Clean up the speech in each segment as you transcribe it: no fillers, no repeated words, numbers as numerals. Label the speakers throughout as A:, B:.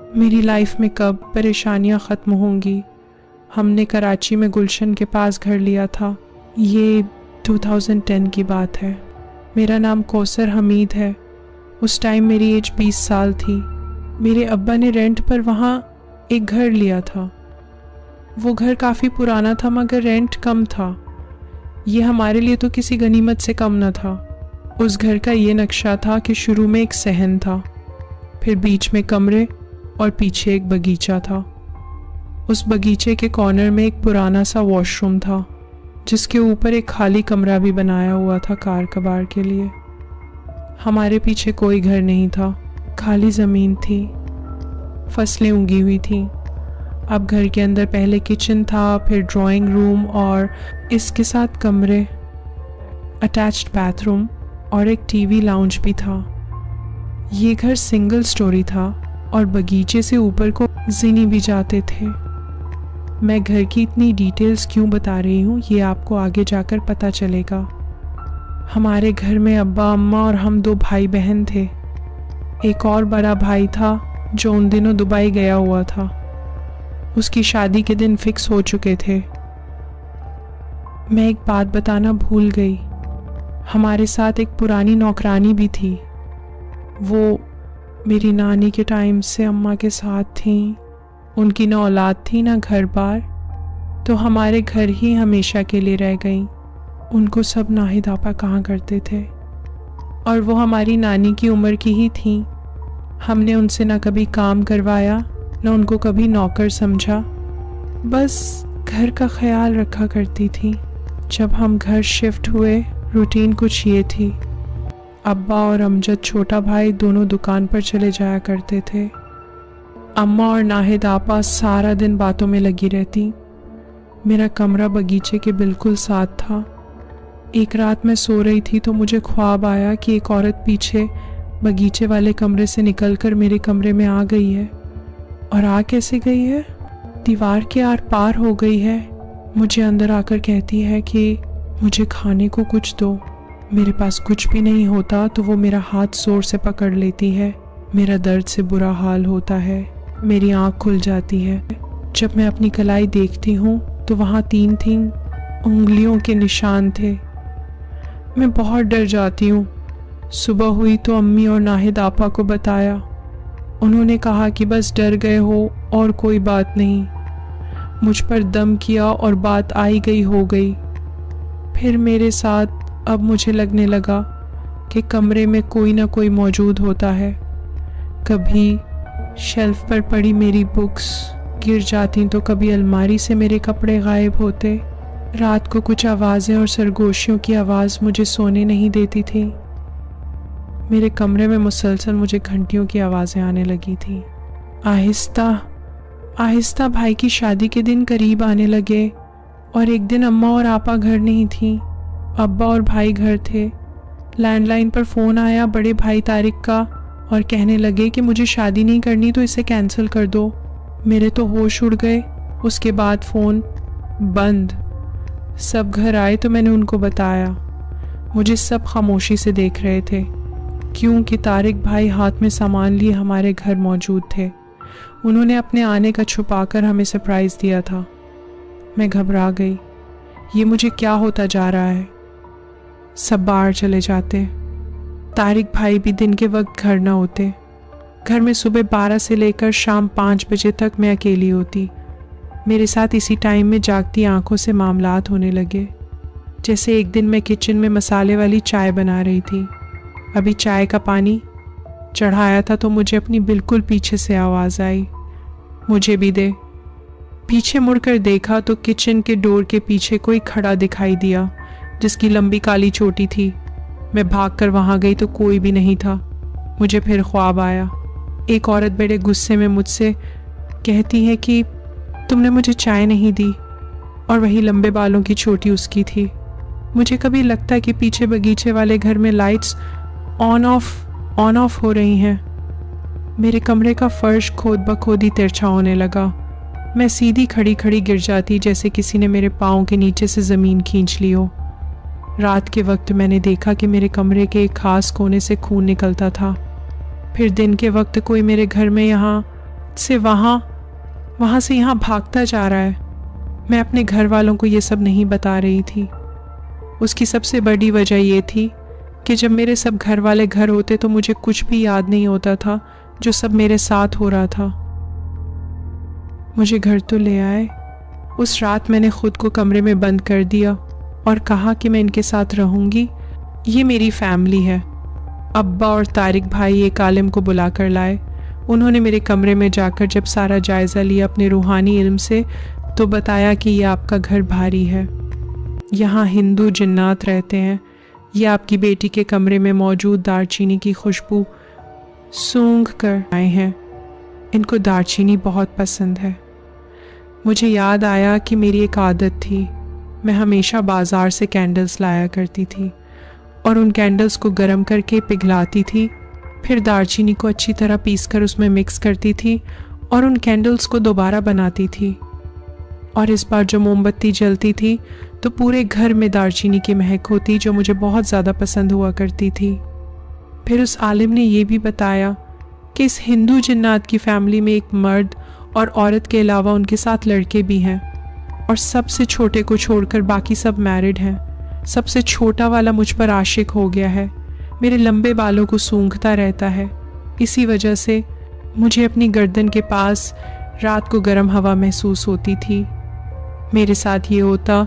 A: मेरी लाइफ में कब परेशानियां ख़त्म होंगी। हमने कराची में गुलशन के पास घर लिया था। ये 2010 की बात है। मेरा नाम कौसर हमीद है। उस टाइम मेरी एज 20 साल थी। मेरे अब्बा ने रेंट पर वहाँ एक घर लिया था। वो घर काफ़ी पुराना था मगर रेंट कम था। ये हमारे लिए तो किसी गनीमत से कम न था। उस घर का ये नक्शा था कि शुरू में एक सहन था, फिर बीच में कमरे और पीछे एक बगीचा था। उस बगीचे के कॉर्नर में एक पुराना सा वॉशरूम था जिसके ऊपर एक खाली कमरा भी बनाया हुआ था कार कबाड़ के लिए। हमारे पीछे कोई घर नहीं था, खाली ज़मीन थी, फसलें उगी हुई थीं। अब घर के अंदर पहले किचन था, फिर ड्राइंग रूम और इसके साथ कमरे, अटैच्ड बाथरूम और एक टीवी लाउंज भी था। ये घर सिंगल स्टोरी था और बगीचे से ऊपर को जीनी भी जाते थे। मैं घर की इतनी डिटेल्स क्यों बता रही हूँ ये आपको आगे जाकर पता चलेगा। हमारे घर में अब्बा अम्मा और हम 2 भाई बहन थे। एक और बड़ा भाई था जो उन दिनों दुबई गया हुआ था। उसकी शादी के दिन फिक्स हो चुके थे। मैं एक बात बताना भूल गई, हमारे साथ एक पुरानी नौकरानी भी थी। वो मेरी नानी के टाइम से अम्मा के साथ थी। उनकी ना औलाद थी ना घर बार, तो हमारे घर ही हमेशा के लिए रह गई। उनको सब नाहिद आपा कहाँ करते थे और वो हमारी नानी की उम्र की ही थी। हमने उनसे ना कभी काम करवाया ना उनको कभी नौकर समझा, बस घर का ख्याल रखा करती थी। जब हम घर शिफ्ट हुए रूटीन कुछ ये थी, अब्बा और अमजद छोटा भाई दोनों दुकान पर चले जाया करते थे। अम्मा और नाहिद आपा सारा दिन बातों में लगी रहती। मेरा कमरा बगीचे के बिल्कुल साथ था। एक रात मैं सो रही थी तो मुझे ख्वाब आया कि एक औरत पीछे बगीचे वाले कमरे से निकलकर मेरे कमरे में आ गई है। और आ कैसे गई है? दीवार के आर पार हो गई है। मुझे अंदर आकर कहती है कि मुझे खाने को कुछ दो। मेरे पास कुछ भी नहीं होता तो वो मेरा हाथ जोर से पकड़ लेती है। मेरा दर्द से बुरा हाल होता है, मेरी आँख खुल जाती है। जब मैं अपनी कलाई देखती हूँ तो वहाँ 3 उंगलियों के निशान थे। मैं बहुत डर जाती हूँ। सुबह हुई तो अम्मी और नाहिद आपा को बताया। उन्होंने कहा कि बस डर गए हो और कोई बात नहीं। मुझ पर दम किया और बात आई गई हो गई। फिर मेरे साथ अब मुझे लगने लगा कि कमरे में कोई ना कोई मौजूद होता है। कभी शेल्फ पर पड़ी मेरी बुक्स गिर जाती तो कभी अलमारी से मेरे कपड़े गायब होते। रात को कुछ आवाज़ें और सरगोशियों की आवाज़ मुझे सोने नहीं देती थी। मेरे कमरे में मुसलसल मुझे घंटियों की आवाज़ें आने लगी थी। आहिस्ता आहिस्ता भाई की शादी के दिन करीब आने लगे और एक दिन अम्मा और आपा घर नहीं थी, अब्बा और भाई घर थे। लैंडलाइन पर फ़ोन आया बड़े भाई तारिक का और कहने लगे कि मुझे शादी नहीं करनी तो इसे कैंसिल कर दो। मेरे तो होश उड़ गए। उसके बाद फ़ोन बंद। सब घर आए तो मैंने उनको बताया। मुझे सब खामोशी से देख रहे थे क्योंकि तारिक भाई हाथ में सामान लिए हमारे घर मौजूद थे। उन्होंने अपने आने का छुपाकर हमें सरप्राइज़ दिया था। मैं घबरा गई। ये मुझे क्या होता जा रहा है? सब बाहर चले जाते। तारिक भाई भी दिन के वक्त घर ना होते। घर में सुबह 12 से लेकर शाम 5 बजे तक मैं अकेली होती। मेरे साथ इसी टाइम में जागती आंखों से मामलात होने लगे। जैसे एक दिन मैं किचन में मसाले वाली चाय बना रही थी। अभी चाय का पानी चढ़ाया था तो मुझे अपनी बिल्कुल पीछे से आवाज़ आई, मुझे भी दे। पीछे मुड़कर देखा तो किचन के डोर के पीछे कोई खड़ा दिखाई दिया जिसकी लंबी काली चोटी थी। मैं भागकर वहाँ गई तो कोई भी नहीं था। मुझे फिर ख्वाब आया। एक औरत बड़े गुस्से में मुझसे कहती है कि तुमने मुझे चाय नहीं दी, और वही लंबे बालों की चोटी उसकी थी। मुझे कभी लगता है कि पीछे बगीचे वाले घर में लाइट्स ऑन ऑफ हो रही हैं। मेरे कमरे का फर्श खोद बखोदी तिरछा होने लगा। मैं सीधी खड़ी खड़ी गिर जाती जैसे किसी ने मेरे पाँव के नीचे से ज़मीन खींच ली हो। रात के वक्त मैंने देखा कि मेरे कमरे के एक खास कोने से खून निकलता था। फिर दिन के वक्त कोई मेरे घर में यहाँ से वहाँ से यहाँ भागता जा रहा है। मैं अपने घर वालों को ये सब नहीं बता रही थी। उसकी सबसे बड़ी वजह ये थी कि जब मेरे सब घर वाले घर होते तो मुझे कुछ भी याद नहीं होता था जो सब मेरे साथ हो रहा था। मुझे घर तो ले आए। उस रात मैंने खुद को कमरे में बंद कर दिया और कहा कि मैं इनके साथ रहूंगी, ये मेरी फैमिली है। अब्बा और तारिक भाई एक आलिम को बुला कर लाए। उन्होंने मेरे कमरे में जाकर जब सारा जायज़ा लिया अपने रूहानी इल्म से, तो बताया कि ये आपका घर भारी है, यहाँ हिंदू जिन्नात रहते हैं। ये आपकी बेटी के कमरे में मौजूद दालचीनी की खुशबू सूंघ कर आए हैं। इनको दालचीनी बहुत पसंद है। मुझे याद आया कि मेरी एक आदत थी, मैं हमेशा बाज़ार से कैंडल्स लाया करती थी और उन कैंडल्स को गर्म करके पिघलाती थी, फिर दालचीनी को अच्छी तरह पीसकर उसमें मिक्स करती थी और उन कैंडल्स को दोबारा बनाती थी। और इस बार जो मोमबत्ती जलती थी तो पूरे घर में दालचीनी की महक होती, जो मुझे बहुत ज़्यादा पसंद हुआ करती थी। फिर उस आलिम ने ये भी बताया कि इस हिंदू जिन्नात की फैमिली में एक मर्द और औरत के अलावा उनके साथ लड़के भी हैं और सबसे छोटे को छोड़कर बाकी सब मैरिड हैं। सबसे छोटा वाला मुझ पर आशिक हो गया है, मेरे लंबे बालों को सूंघता रहता है। इसी वजह से मुझे अपनी गर्दन के पास रात को गर्म हवा महसूस होती थी। मेरे साथ ये होता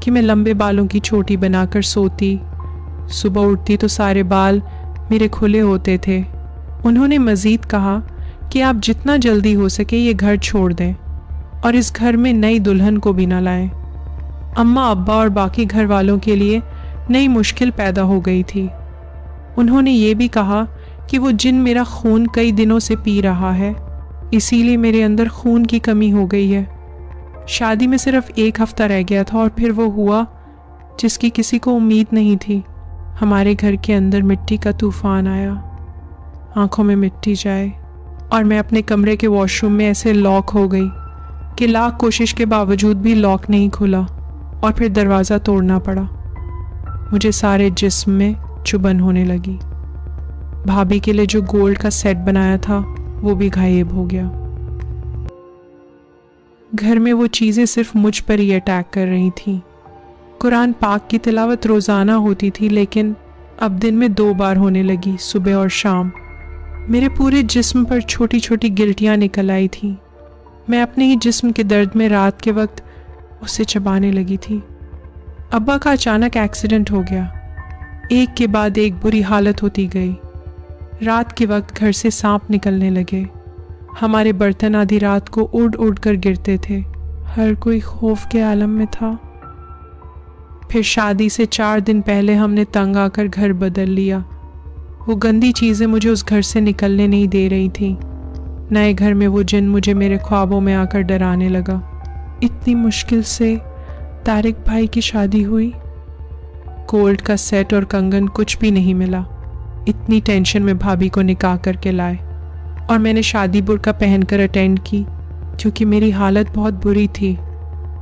A: कि मैं लंबे बालों की चोटी बनाकर सोती। सुबह उठती तो सारे बाल मेरे खुले होते थे। उन्होंने मज़ीद कहा कि आप जितना जल्दी हो सके ये घर छोड़ दें और इस घर में नई दुल्हन को भी ना लाएं। अम्मा, अब्बा और बाकी घर वालों के लिए नई मुश्किल पैदा हो गई थी। उन्होंने ये भी कहा कि वो जिन मेरा खून कई दिनों से पी रहा है, इसीलिए मेरे अंदर खून की कमी हो गई है। शादी में सिर्फ 1 हफ्ता रह गया था और फिर वो हुआ जिसकी किसी को उम्मीद नहीं थी। हमारे घर के अंदर मिट्टी का तूफान आया, आंखों में मिट्टी जाए और मैं अपने कमरे के वॉशरूम में ऐसे लॉक हो गई कि लाख कोशिश के बावजूद भी लॉक नहीं खुला और फिर दरवाज़ा तोड़ना पड़ा। मुझे सारे जिस्म में चुभन होने लगी। भाभी के लिए जो गोल्ड का सेट बनाया था वो भी गायब हो गया। घर में वो चीज़ें सिर्फ मुझ पर ही अटैक कर रही थीं। कुरान पाक की तिलावत रोज़ाना होती थी, लेकिन अब दिन में 2 बार होने लगी, सुबह और शाम। मेरे पूरे जिस्म पर छोटी छोटी गिल्टियाँ निकल आई थीं। मैं अपने ही जिस्म के दर्द में रात के वक्त उसे चबाने लगी थी। अब्बा का अचानक एक्सीडेंट हो गया। एक के बाद एक बुरी हालत होती गई। रात के वक्त घर से सांप निकलने लगे। हमारे बर्तन आधी रात को उड़ उड़ कर गिरते थे। हर कोई खौफ के आलम में था। फिर शादी से 4 दिन पहले हमने तंग आकर घर बदल लिया। वो गंदी चीज़ें मुझे उस घर से निकलने नहीं दे रही थी। नए घर में वो जिन मुझे मेरे ख्वाबों में आकर डराने लगा। इतनी मुश्किल से तारिक भाई की शादी हुई। गोल्ड का सेट और कंगन कुछ भी नहीं मिला। इतनी टेंशन में भाभी को निकाह करके लाए और मैंने शादी बुर्का पहनकर अटेंड की क्योंकि मेरी हालत बहुत बुरी थी।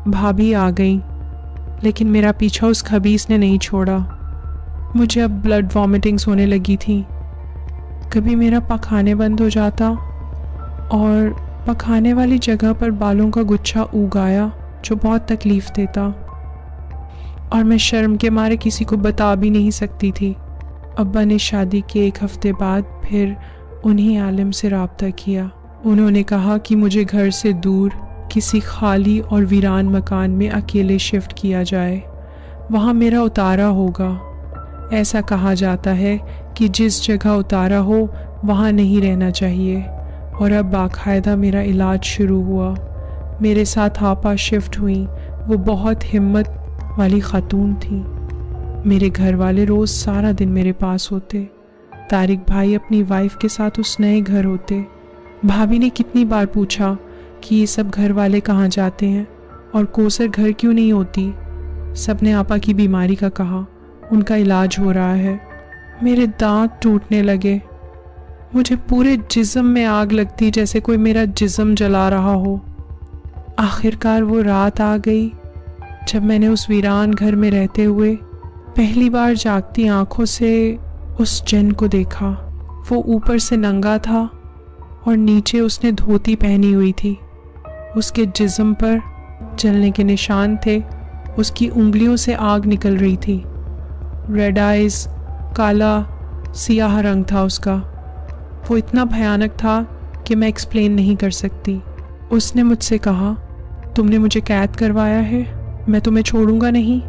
A: भाभी आ गई, लेकिन मेरा पीछा उस खबीस ने नहीं छोड़ा। मुझे अब ब्लड वॉमिटिंग्स होने लगी थी। कभी मेरा पखाने बंद हो जाता और पखाने वाली जगह पर बालों का गुच्छा उग आया जो बहुत तकलीफ़ देता, और मैं शर्म के मारे किसी को बता भी नहीं सकती थी। अब्बा ने शादी के 1 हफ्ते बाद फिर उन्हीं आलिम से राब्ता किया। उन्होंने कहा कि मुझे घर से दूर किसी खाली और वीरान मकान में अकेले शिफ्ट किया जाए, वहाँ मेरा उतारा होगा। ऐसा कहा जाता है कि जिस जगह उतारा हो वहाँ नहीं रहना चाहिए। और अब बाकायदा मेरा इलाज शुरू हुआ। मेरे साथ आपा शिफ्ट हुई। वो बहुत हिम्मत वाली खातून थी। मेरे घर वाले रोज़ सारा दिन मेरे पास होते। तारिक भाई अपनी वाइफ के साथ उस नए घर होते। भाभी ने कितनी बार पूछा कि ये सब घर वाले कहाँ जाते हैं और कोसर घर क्यों नहीं होती। सब ने आपा की बीमारी का कहा, उनका इलाज हो रहा है। मेरे दांत टूटने लगे। मुझे पूरे जिस्म में आग लगती, जैसे कोई मेरा जिस्म जला रहा हो। आखिरकार वो रात आ गई जब मैंने उस वीरान घर में रहते हुए पहली बार जागती आंखों से उस जिन को देखा। वो ऊपर से नंगा था और नीचे उसने धोती पहनी हुई थी। उसके जिस्म पर जलने के निशान थे। उसकी उंगलियों से आग निकल रही थी। रेड आइज, काला सियाह रंग था उसका। वो इतना भयानक था कि मैं एक्सप्लेन नहीं कर सकती। उसने मुझसे कहा, तुमने मुझे कैद करवाया है, मैं तुम्हें छोड़ूंगा नहीं।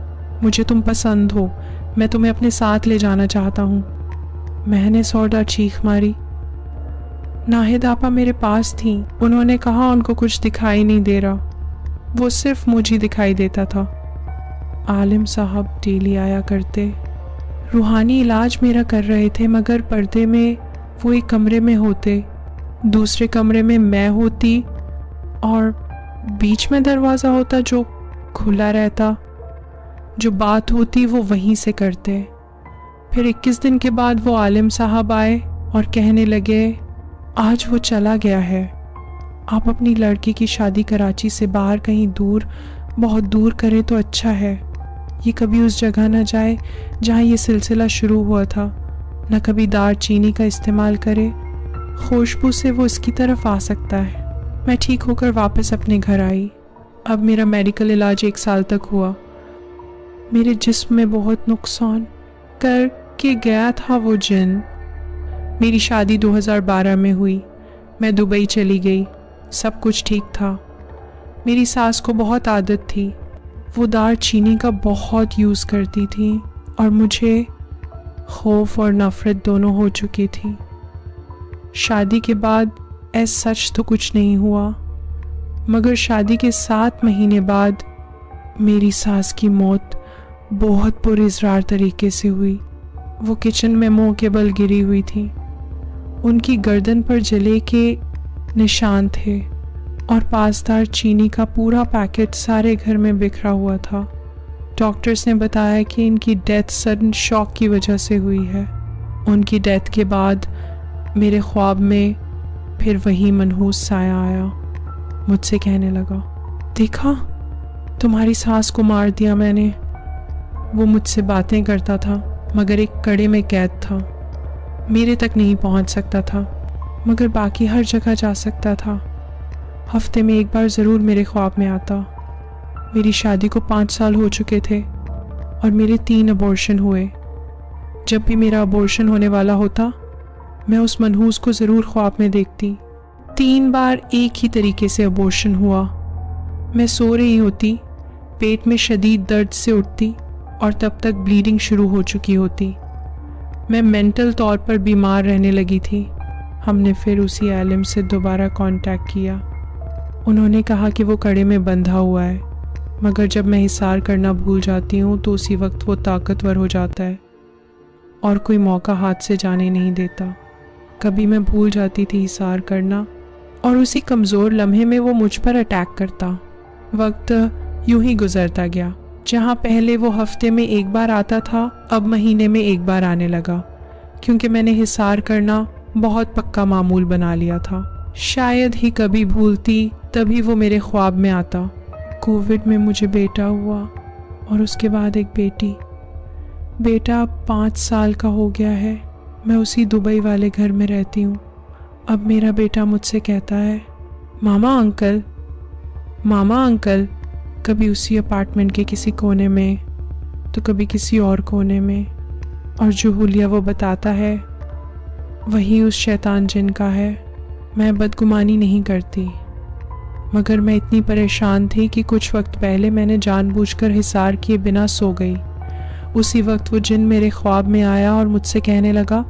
A: मुझे तुम पसंद हो, मैं तुम्हें अपने साथ ले जाना चाहता हूँ। मैंने सौदा चीख मारी। नाहिद आपा मेरे पास थी। उन्होंने कहा उनको कुछ दिखाई नहीं दे रहा, वो सिर्फ मुझे दिखाई देता था। आलिम साहब डेली आया करते, रूहानी इलाज मेरा कर रहे थे, मगर पर्दे में वो एक कमरे में होते, दूसरे कमरे में मैं होती और बीच में दरवाज़ा होता जो खुला रहता। जो बात होती वो वहीं से करते। फिर 21 दिन के बाद वो आलिम साहब आए और कहने लगे, आज वो चला गया है, आप अपनी लड़की की शादी कराची से बाहर कहीं दूर, बहुत दूर करें तो अच्छा है। ये कभी उस जगह न जाए जहाँ ये सिलसिला शुरू हुआ था, न कभी दार चीनी का इस्तेमाल करे, खुशबू से वो इसकी तरफ आ सकता है। मैं ठीक होकर वापस अपने घर आई। अब मेरा मेडिकल इलाज 1 साल तक हुआ। मेरे जिस्म में बहुत नुकसान करके गया था वो जिन। मेरी शादी 2012 में हुई। मैं दुबई चली गई, सब कुछ ठीक था। मेरी सास को बहुत आदत थी, वो दार चीनी का बहुत यूज़ करती थी और मुझे खौफ और नफ़रत दोनों हो चुकी थी। शादी के बाद ऐसा सच तो कुछ नहीं हुआ, मगर शादी के 7 महीने बाद मेरी सास की मौत बहुत पुरइज़रार तरीके से हुई। वो किचन में मुंह के बल गिरी हुई थी। उनकी गर्दन पर जले के निशान थे और पासदार चीनी का पूरा पैकेट सारे घर में बिखरा हुआ था। डॉक्टर्स ने बताया कि इनकी डेथ सडन शॉक की वजह से हुई है। उनकी डेथ के बाद मेरे ख्वाब में फिर वही मनहूस साया आया। मुझसे कहने लगा, देखा तुम्हारी सास को मार दिया मैंने। वो मुझसे बातें करता था मगर एक कड़े में कैद था। मेरे तक नहीं पहुंच सकता था मगर बाकी हर जगह जा सकता था। हफ्ते में एक बार ज़रूर मेरे ख्वाब में आता। मेरी शादी को 5 साल हो चुके थे और मेरे 3 अबॉर्शन हुए। जब भी मेरा अबॉर्शन होने वाला होता, मैं उस मनहूस को ज़रूर ख्वाब में देखती। 3 बार एक ही तरीके से अबॉर्शन हुआ। मैं सो रही होती, पेट में शदीद दर्द से उठती और तब तक ब्लीडिंग शुरू हो चुकी होती। मैं मेंटल तौर पर बीमार रहने लगी थी। हमने फिर उसी आलिम से दोबारा कांटेक्ट किया। उन्होंने कहा कि वो कड़े में बंधा हुआ है, मगर जब मैं हिसार करना भूल जाती हूँ तो उसी वक्त वो ताकतवर हो जाता है और कोई मौका हाथ से जाने नहीं देता। कभी मैं भूल जाती थी हिसार करना और उसी कमज़ोर लम्हे में वो मुझ पर अटैक करता। वक्त यूं ही गुजरता गया। जहाँ पहले वो हफ्ते में एक बार आता था, अब महीने में एक बार आने लगा, क्योंकि मैंने हिसार करना बहुत पक्का मामूल बना लिया था। शायद ही कभी भूलती, तभी वो मेरे ख्वाब में आता। कोविड में मुझे बेटा हुआ और उसके बाद एक बेटी। बेटा अब 5 साल का हो गया है। मैं उसी दुबई वाले घर में रहती हूँ। अब मेरा बेटा मुझसे कहता है, मामा अंकल, मामा अंकल। कभी उसी अपार्टमेंट के किसी कोने में तो कभी किसी और कोने में, और जो हुलिया वो बताता है वही उस शैतान जिन का है। मैं बदगुमानी नहीं करती, मगर मैं इतनी परेशान थी कि कुछ वक्त पहले मैंने जानबूझकर हिसार किए बिना सो गई। उसी वक्त वो जिन मेरे ख्वाब में आया और मुझसे कहने लगा,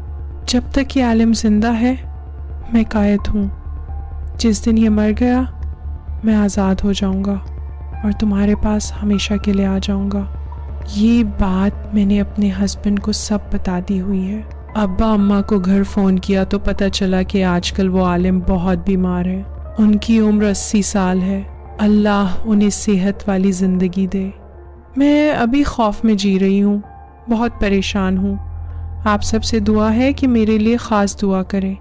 A: जब तक ये आलिम जिंदा है मैं कायद हूँ। जिस दिन ये मर गया मैं आज़ाद हो जाऊँगा और तुम्हारे पास हमेशा के लिए आ जाऊँगा। ये बात मैंने अपने हस्बैंड को सब बता दी हुई है। अब्बा अम्मा को घर फ़ोन किया तो पता चला कि आजकल वो आलिम बहुत बीमार है। उनकी उम्र 80 साल है। अल्लाह उन्हें सेहत वाली ज़िंदगी दे। मैं अभी खौफ में जी रही हूँ, बहुत परेशान हूँ। आप सबसे दुआ है कि मेरे लिए ख़ास दुआ करें।